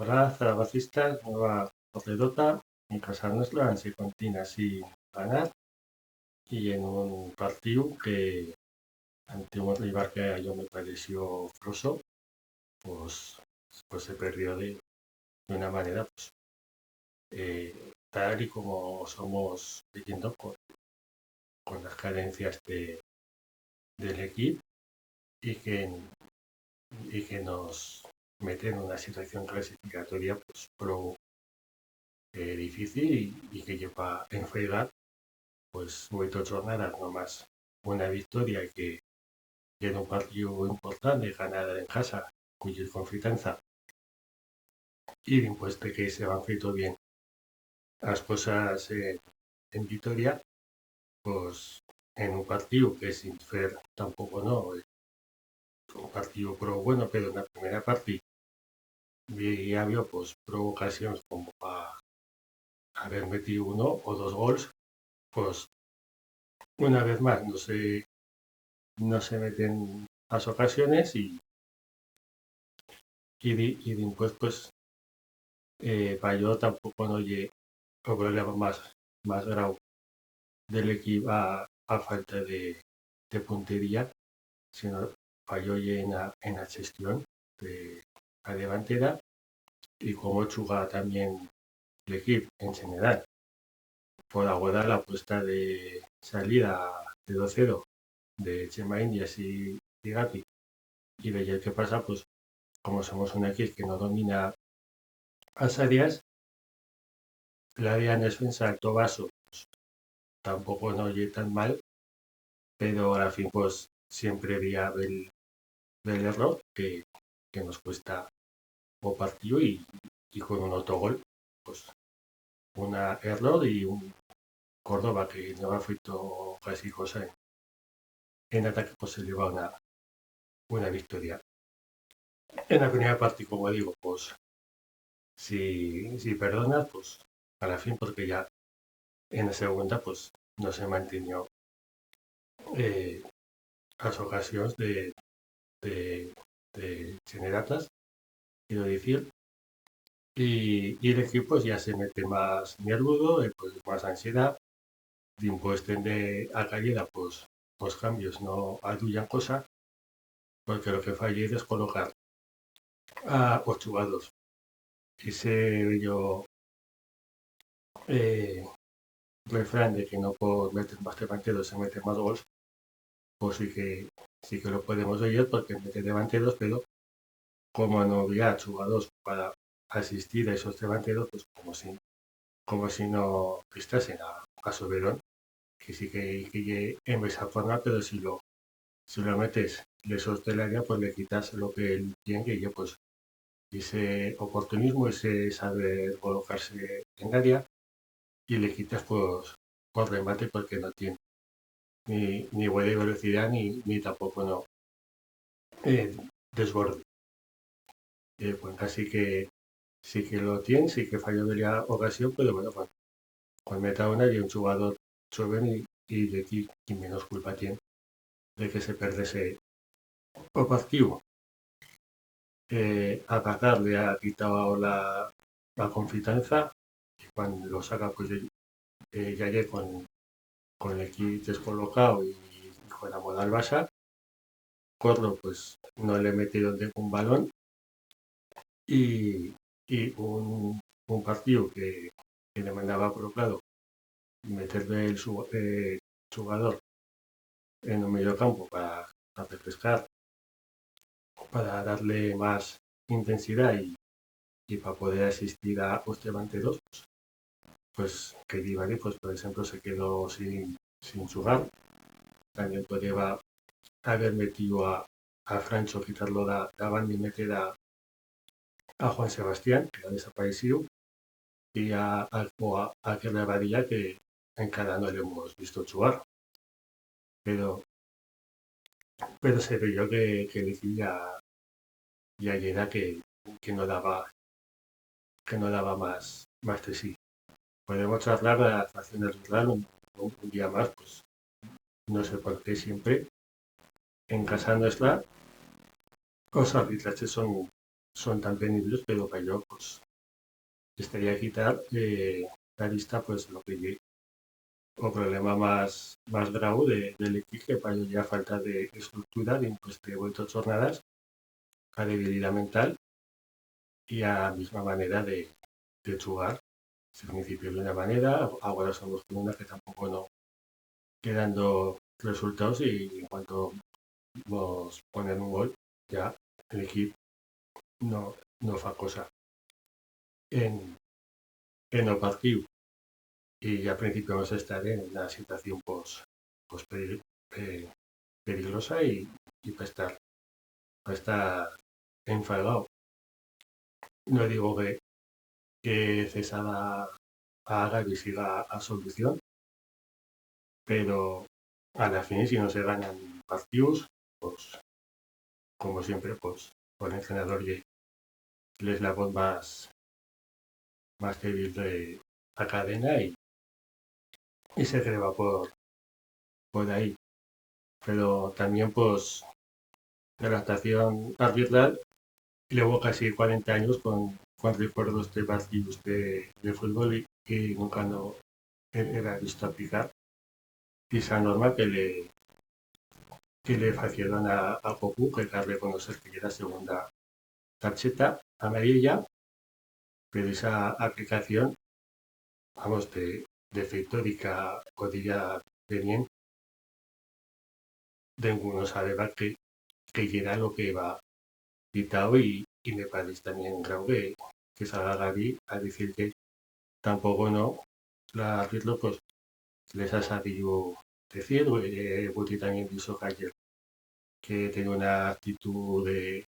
temporada bajista, nueva corredora, en casa nuestra, se continúa sin ganar y en un partido que ante un rival que yo me pareció floso, pues, pues se perdió de una manera pues, tal y como somos viviendo con las carencias del equipo y que nos mete en una situación clasificatoria pues, difícil y que lleva en fregar pues 8 jornadas nomás una victoria que en un partido importante ganar en casa cuya confianza y después de que se van feito bien las cosas en Vitoria pues en un partido que sin fer tampoco no un partido pro bueno pero en la primera parte ya había pues provocaciones como para haber metido uno o dos goles pues una vez más no se meten las ocasiones y después pues para yo tampoco no llegué el problema más grave del equipo a falta de puntería, sino falló en la gestión de la delantera y cómo jugaba también el equipo en general. Por aguardar la apuesta de salida de 2-0 de Chema Indias y Gatti y ver qué pasa, pues como somos un equipo que no domina las áreas, la área en defensa alto vaso tampoco no oye tan mal, pero al fin pues siempre había del error que nos cuesta o partido y con un autogol, pues una error y un Córdoba que no ha feito casi cosa en ataque pues se lleva una victoria. En la primera parte, como digo, pues si perdonas, pues a la fin porque ya en la segunda pues no se mantenió eh, las ocasiones de, de generarlas, quiero decir, y el equipo pues, ya se mete más nervudo, pues, más ansiedad, después tende a caída, pues los cambios no ayudan cosa, porque lo que falla es colocar a 8 jugadores. Ese yo eh, refrán de que no por meter más delanteros se mete más gols, pues sí que lo podemos oír porque mete delanteros, pero como no había jugadores para asistir a esos delanteros, pues como si no prestasen a Soberón, que sí que en esa forma, pero si lo metes lejos del área, pues le quitas lo que él tiene, que yo pues ese oportunismo, ese saber colocarse en área, y le quitas pues por remate porque no tiene ni buena velocidad ni tampoco no eh, desborde. Pues casi que sí que lo tiene, sí que falló de la ocasión, pero bueno, con meta una y un jugador joven y de aquí quien menos culpa tiene de que se perdiese o partido. Atacar le ha quitado la confianza y cuando lo saca pues ya llegué con el equipo descolocado y con la moda al Barça. Corro pues no le he metido de un balón y un partido que le mandaba por otro lado meterle el jugador en el medio campo para refrescar, para darle más intensidad y para poder asistir a los delanteros, pues que Dybala, pues por ejemplo, se quedó sin jugar. También podría haber metido a Francho, quitarlo de banda y meter a Juan Sebastián, que ha desaparecido, y a aquella varilla que en cada no le hemos visto jugar. Pero, pero se vio que el equipo ya era que no daba, que no daba más de sí. Podemos charlar de la actuación del Real un día más, pues no sé por qué siempre en casa nuestra los arbitrajes son son tan penibles, pero para yo pues estaría quitar la lista pues lo que lle- o problema más grave del equipo que para yo ya falta de estructura dentro de vueltas jornadas, a debilidad mental y a misma manera de jugar. Si al principio de una manera, ahora somos de una que tampoco no quedando resultados y en cuanto nos ponen un gol, ya el equipo no fa cosa en, en el partido. Y al principio vamos a estar en una situación pues eh, peligrosa y para estar enfadado. No digo que Cesada haga y siga a solución, pero a la fin si no se ganan partidos, pues como siempre, pues por el entrenador y el eslabón más débil de la cadena y se creba por ahí. Pero también pues la adaptación arbitral llevo casi 40 años con recuerdos de partidos de fútbol y nunca no era visto aplicar esa norma que le facieron a Goku, que era reconocer que era segunda tarjeta amarilla, pero esa aplicación, vamos, de efectórica podría venir de ninguno sabe que era lo que iba pitado y me parece también grave que salga Gaby a decir que tampoco no la árbitro pues les ha sabido decir, Guti también dijo que ayer que tiene una actitud de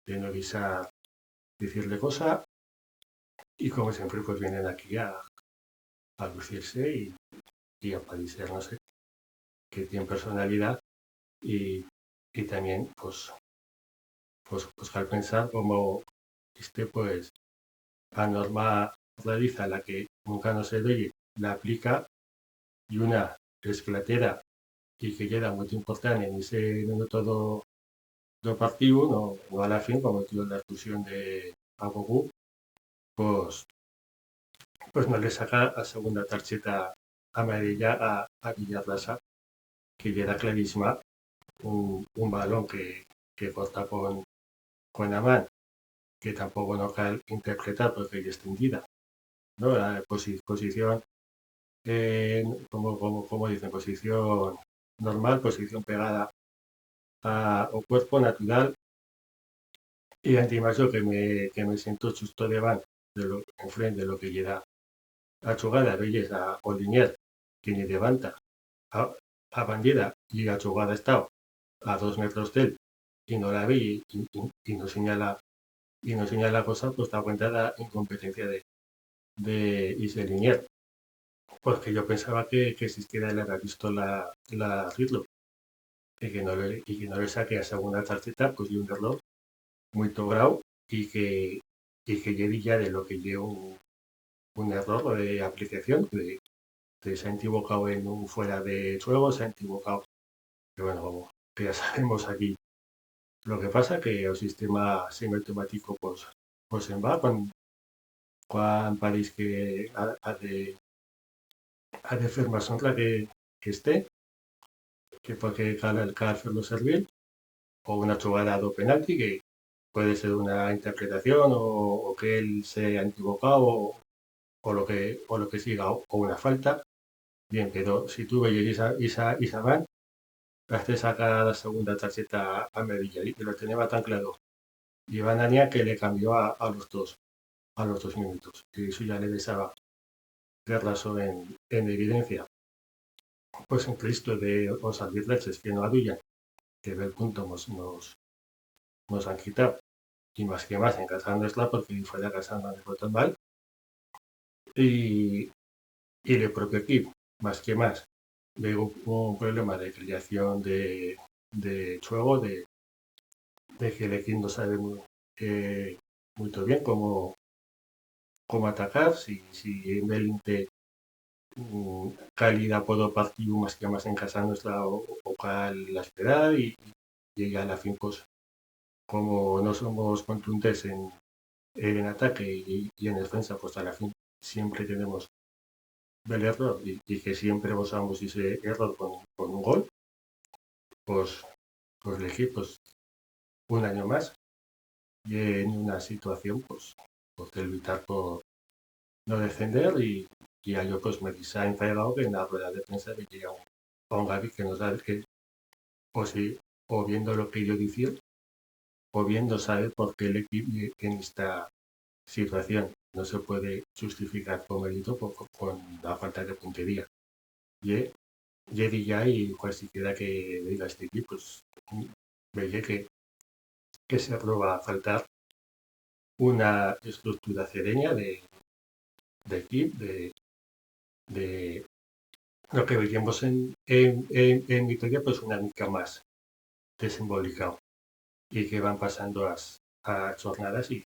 no avisar, decirle cosas y como siempre pues vienen aquí a lucirse y a parecer, no sé, que tienen personalidad y también pues al pensar como pues la norma realiza la que nunca no se oye, la aplica y una esclatera y que queda muy importante en ese minuto do partido, no a la fin, como tío la expulsión de Agogu, pues, pues no le saca a segunda tarjeta amarilla a Villarlasa, que ya era clarísima un balón que corta con Amán, que tampoco no cal interpretar porque ya extendida, ¿no? La posición, como dicen, posición normal, posición pegada o cuerpo natural y encima yo que me siento justo de van enfrente de lo que llega a jugada, belleza o linier, que ni levanta a bandera y a jugada está a 2 metros de él y no la ve y no señala cosa, pues da cuenta de la incompetencia de Ise Linier. Porque yo pensaba que existiera el haber visto la Ritlo y que no le saque a segunda tarjeta, pues y un error muy grau y que lleve ya de lo que lleva un error de aplicación, que se ha equivocado en un fuera de juego, se ha equivocado, que bueno, que ya sabemos aquí lo que pasa, que el sistema semiautomático pues en va quan pareix que ha de fer más honra que esté, que porque cal fer-lo servir, o una jugada de penalti que puede ser una interpretación o que él se ha equivocado o lo que siga, o una falta. Bien, pero si tú ves esa van, te saca la segunda tarjeta amarilla y lo tenía tan claro. Y Van Ania que le cambió a los 2 minutos. Y eso ya le dejaba de razón en evidencia. Pues en Cristo de os leches que no había, que ver punto nos han quitado. Y más en casándola porque fue la casando de tan mal. Y, y el propio equipo, más. Luego hubo un problema de creación de juego, de que el equipo no sabe muy bien cómo atacar, si en el calidad puedo partir más en casa nuestra o cal la esperar y ya a la fin pues como no somos contundentes en ataque y en defensa, pues a la fin siempre tenemos el error y que siempre usamos ese error con un gol, pues, pues el equipo pues, un año más y en una situación pues de luchar por no defender y a yo pues me ha enfadado que en la rueda de prensa me llega un Gaby que no sabe que o si o viendo lo que yo decía o viendo saber por qué el equipo en esta situación no se puede justificar con mérito con la falta de puntería. Y Jerry ya y cualquiera que diga este equipo, pues veía que se va a faltar una estructura serena de equipo, de lo que veíamos en Vitoria, pues una mica más desembolicado y que van pasando a jornadas y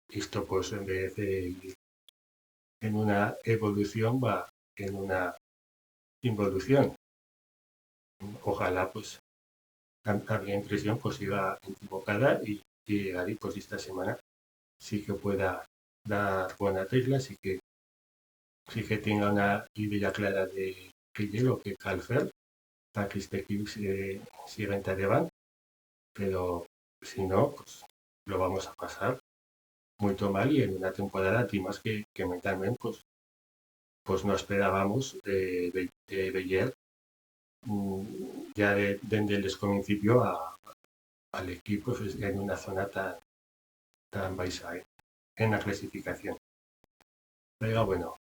esto pues en vez de ir en una evolución va en una involución. Ojalá pues a mi impresión pues siga equivocada y Gary pues esta semana sí que pueda dar buena tecla, sí que tenga una idea clara de qué es lo que cal fer para que este equipo siga en Taiwán, pero si no, pues lo vamos a pasar muy mal y en una temporada más que mentalmente pues no esperábamos de ver ya desde el descomincipio al equipo pues, en una zona tan baja en la clasificación. Pero bueno,